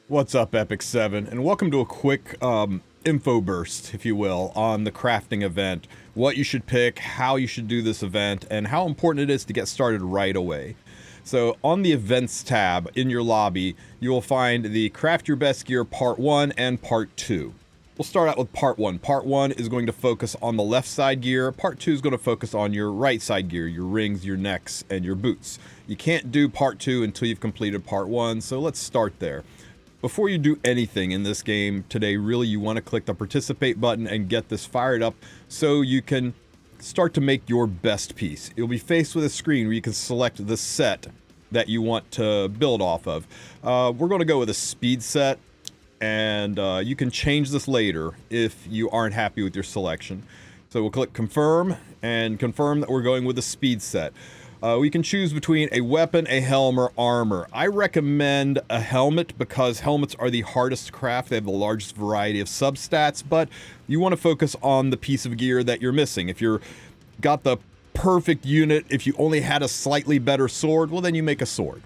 What's up, Epic 7, and welcome to a quick info burst, if you will, on the crafting event, what you should pick, how you should do this event, and how important it is to get started right away. So on the events tab in your lobby, you will find the Craft Your Best Gear Part 1 and Part 2. We'll start out with Part 1. Part 1 is going to focus on the left side gear. Part 2 is going to focus on your right side gear, your rings, your necks, and your boots. You can't do Part 2 until you've completed Part 1, so let's start there. Before you do anything in this game today, really you want to click the participate button and get this fired up so you can start to make your best piece. You'll be faced with a screen where you can select the set that you want to build off of. We're going to go with a speed set, and you can change this later if you aren't happy with your selection. So we'll click confirm and confirm that we're going with a speed set. We can choose between a weapon, a helm, or armor. I recommend a helmet because helmets are the hardest to craft. They have the largest variety of substats, but you want to focus on the piece of gear that you're missing. If you're got the perfect unit, if you only had a slightly better sword, well then you make a sword.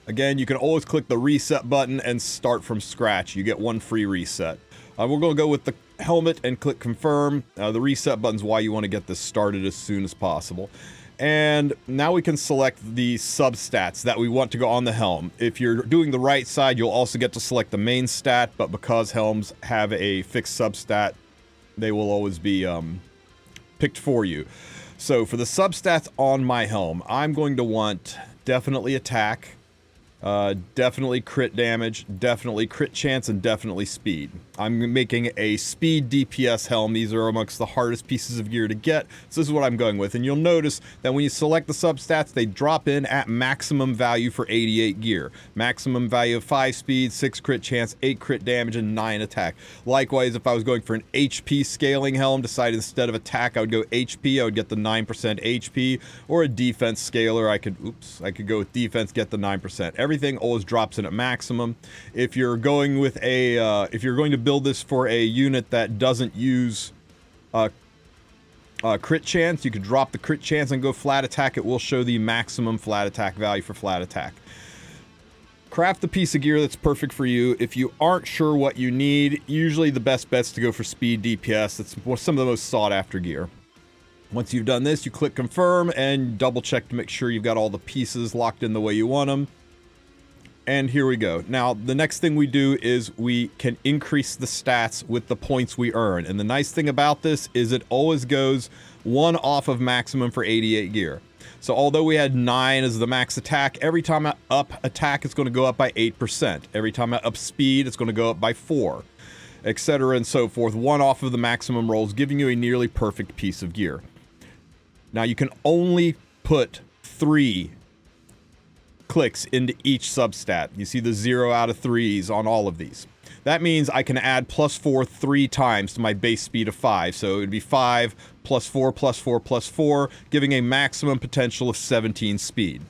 Again, you can always click the reset button and start from scratch. You get one free reset. We're going to go with the helmet and click confirm. The reset button is why you want to get this started as soon as possible. And now we can select the substats that we want to go on the helm. If you're doing the right side, you'll also get to select the main stat, but because helms have a fixed substat, they will always be picked for you. So for the substats on my helm, I'm going to want definitely attack, definitely crit damage, definitely crit chance, and definitely speed. I'm making a speed DPS helm. These are amongst the hardest pieces of gear to get, so this is what I'm going with. And you'll notice that when you select the substats, they drop in at maximum value for 88 gear. Maximum value of 5 speed, 6 crit chance, 8 crit damage, and 9 attack. Likewise, if I was going for an HP scaling helm, decided instead of attack I would go HP, I would get the 9% HP, or a defense scaler, I could go with defense, get the 9%. Everything always drops in at maximum. If you're going with a, if you're going to build this for a unit that doesn't use crit chance, you could drop the crit chance and go flat attack. It will show the maximum flat attack value for flat attack. Craft the piece of gear that's perfect for you. If you aren't sure what you need, usually the best bet's to go for speed DPS. That's some of the most sought after gear. Once you've done this, you click confirm and double check to make sure you've got all the pieces locked in the way you want them. And here we go. Now, the next thing we do is we can increase the stats with the points we earn. And the nice thing about this is it always goes 1 off of maximum for 88 gear. So although we had 9 as the max attack, every time I up attack, it's going to go up by 8%. Every time I up speed, it's going to go up by 4, etc. and so forth. 1 off of the maximum rolls, giving you a nearly perfect piece of gear. Now, you can only put 3 clicks into each substat. You see the 0 out of 3s on all of these. That means I can add +4 3 times to my base speed of 5. So it would be 5 +4 +4 +4, giving a maximum potential of 17 speed.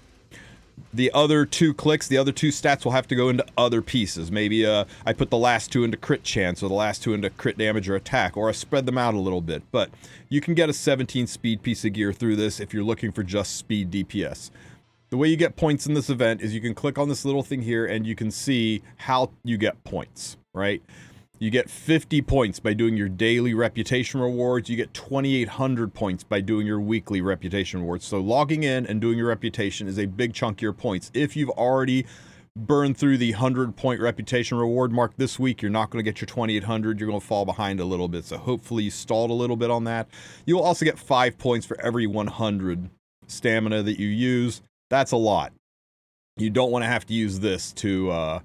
The other 2 clicks, the other 2 stats will have to go into other pieces. Maybe I put the last 2 into crit chance, or the last 2 into crit damage or attack, or I spread them out a little bit. But you can get a 17 speed piece of gear through this if you're looking for just speed DPS. The way you get points in this event is you can click on this little thing here and you can see how you get points, right? You get 50 points by doing your daily reputation rewards. You get 2,800 points by doing your weekly reputation rewards. So logging in and doing your reputation is a big chunk of your points. If you've already burned through the 100-point reputation reward mark this week, you're not going to get your 2,800. You're going to fall behind a little bit. So hopefully you stalled a little bit on that. You'll also get 5 points for every 100 stamina that you use. That's a lot. You don't want to have to use this to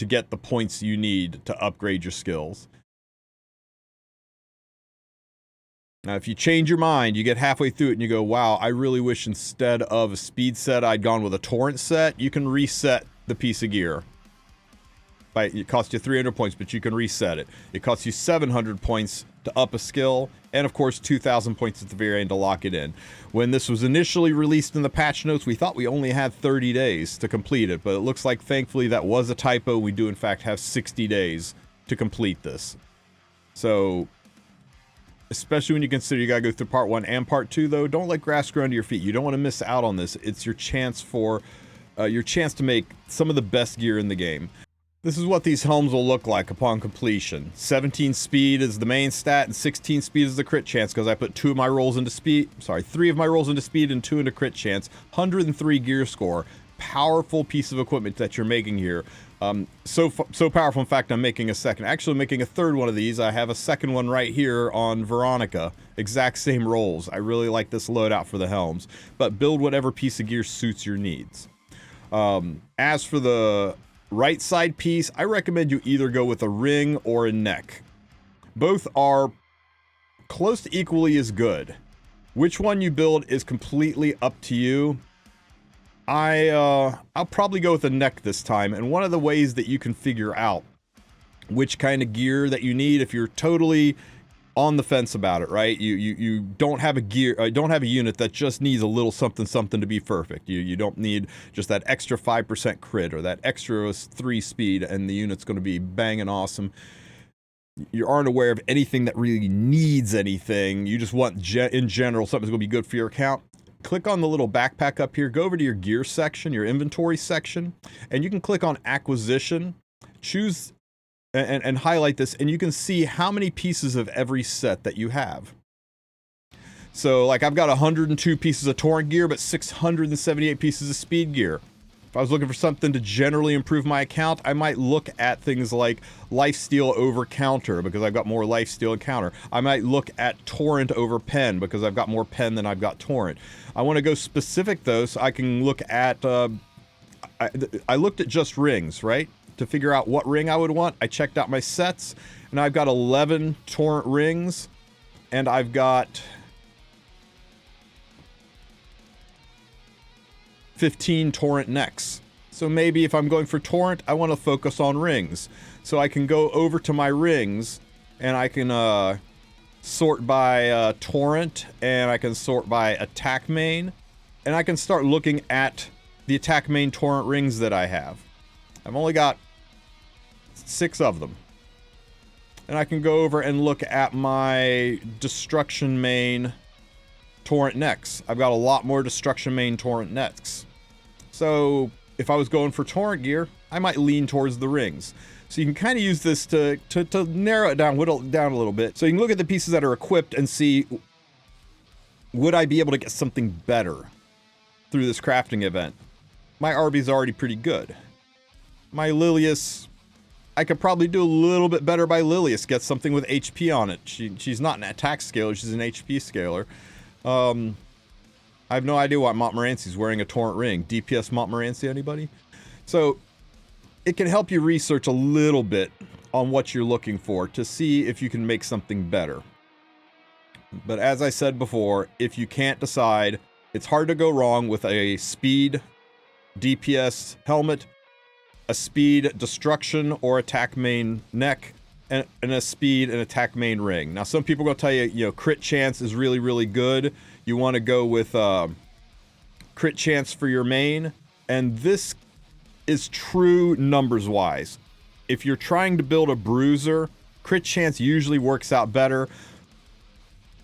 get the points you need to upgrade your skills. Now, if you change your mind, you get halfway through it and you go, wow, I really wish instead of a speed set, I'd gone with a torrent set, you can reset the piece of gear. It costs you 300 points, but you can reset it. It costs you 700 points to up a skill, and of course 2,000 points at the very end to lock it in. When this was initially released in the patch notes, we thought we only had 30 days to complete it, but it looks like thankfully that was a typo. We do in fact have 60 days to complete this. So, especially when you consider you gotta go through part 1 and part 2 though, don't let grass grow under your feet. You don't want to miss out on this. It's your chance to make some of the best gear in the game. This is what these helms will look like upon completion. 17 speed is the main stat, and 16 speed is the crit chance, because I put 3 of my rolls into speed and 2 into crit chance. 103 gear score. Powerful piece of equipment that you're making here. So powerful, in fact, I'm making a second. Actually, I'm making a third one of these. I have a second one right here on Veronica. Exact same rolls. I really like this loadout for the helms. But build whatever piece of gear suits your needs. As for the right side piece, I recommend you either go with a ring or a neck. Both are close to equally as good. Which one you build is completely up to you. I'll probably go with a neck this time, and one of the ways that you can figure out which kind of gear that you need, if you're totally on the fence about it, right? You don't have a unit that just needs a little something to be perfect. You don't need just that extra 5% crit or that extra 3 speed, and the unit's going to be banging awesome. You aren't aware of anything that really needs anything. You just want in general something's going to be good for your account. Click on the little backpack up here, go over to your gear section, your inventory section, and you can click on acquisition, choose and highlight this, and you can see how many pieces of every set that you have. So like I've got 102 pieces of torrent gear, but 678 pieces of speed gear. If I was looking for something to generally improve my account, I might look at things like lifesteal over counter, because I've got more lifesteal and counter. I might look at torrent over pen, because I've got more pen than I've got torrent. I want to go specific though, so I can look at, I looked at just rings, right? To figure out what ring I would want. I checked out my sets, and I've got 11 torrent rings, and I've got 15 torrent necks. So maybe if I'm going for torrent, I want to focus on rings. So I can go over to my rings, and I can sort by torrent, and I can sort by attack main, and I can start looking at the attack main torrent rings that I have. I've only got 6 of them. And I can go over and look at my destruction main torrent necks. I've got a lot more destruction main torrent necks. So if I was going for torrent gear, I might lean towards the rings. So you can kind of use this to narrow it down, whittle it down a little bit. So you can look at the pieces that are equipped and see, would I be able to get something better through this crafting event? My Arby's already pretty good. My Lilius, I could probably do a little bit better by Lilius, get something with HP on it. She's not an attack scaler, she's an HP scaler. I have no idea why Montmorency's wearing a torrent ring. DPS Montmorency, anybody? So it can help you research a little bit on what you're looking for to see if you can make something better. But as I said before, if you can't decide, it's hard to go wrong with a speed DPS helmet, a speed destruction or attack main neck, and a speed and attack main ring. Now some people are going to tell you, you know, crit chance is really, really good. You want to go with crit chance for your main, and this is true numbers wise. If you're trying to build a bruiser, crit chance usually works out better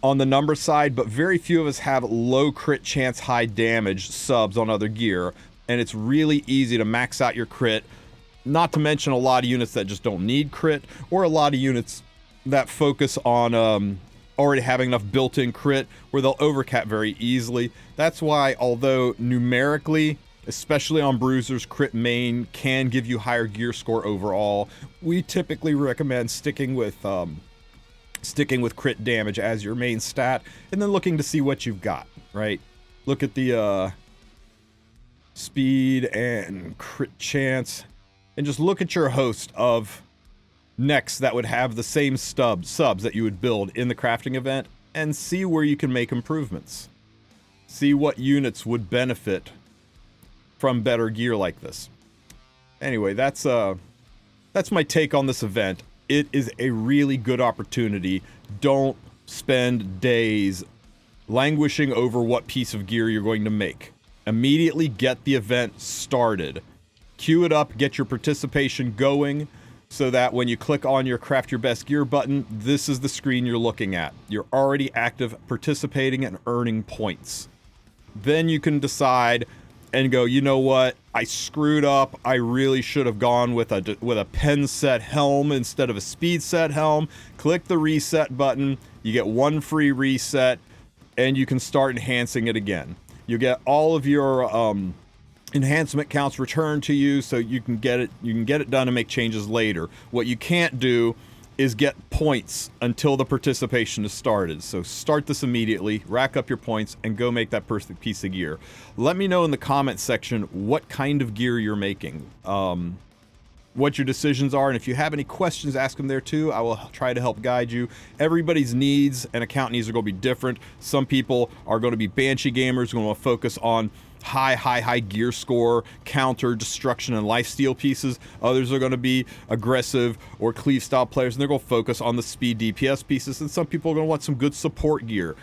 on the number side, but very few of us have low crit chance, high damage subs on other gear, and it's really easy to max out your crit. Not to mention a lot of units that just don't need crit, or a lot of units that focus on already having enough built-in crit where they'll overcap very easily. That's why, although numerically, especially on bruisers, crit main can give you higher gear score overall, we typically recommend sticking with crit damage as your main stat, and then looking to see what you've got, right? Look at the speed and crit chance, and just look at your host of necks that would have the same subs that you would build in the crafting event, and see where you can make improvements. See what units would benefit from better gear like this. Anyway, that's my take on this event. It is a really good opportunity. Don't spend days languishing over what piece of gear you're going to make. Immediately get the event started. Queue it up, get your participation going, so that when you click on your craft your best gear button, this is the screen you're looking at. You're already active, participating, and earning points. Then you can decide, and go, you know what, I screwed up. I really should have gone with a pen set helm instead of a speed set helm. Click the reset button. You get one free reset, and you can start enhancing it again. You get all of your enhancement counts returned to you, so you can get it done and make changes later. What you can't do is get points until the participation is started. So start this immediately, rack up your points, and go make that perfect piece of gear. Let me know in the comment section what kind of gear you're making, what your decisions are, and if you have any questions, ask them there too. I will try to help guide you. Everybody's needs and account needs are going to be different. Some people are going to be Banshee gamers, going to focus on high gear score, counter, destruction, and lifesteal pieces. Others are going to be aggressive or cleave style players, and they're going to focus on the speed DPS pieces. And some people are going to want some good support gear.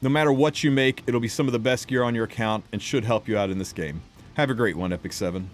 No matter what you make, it'll be some of the best gear on your account and should help you out in this game. Have a great one, Epic 7.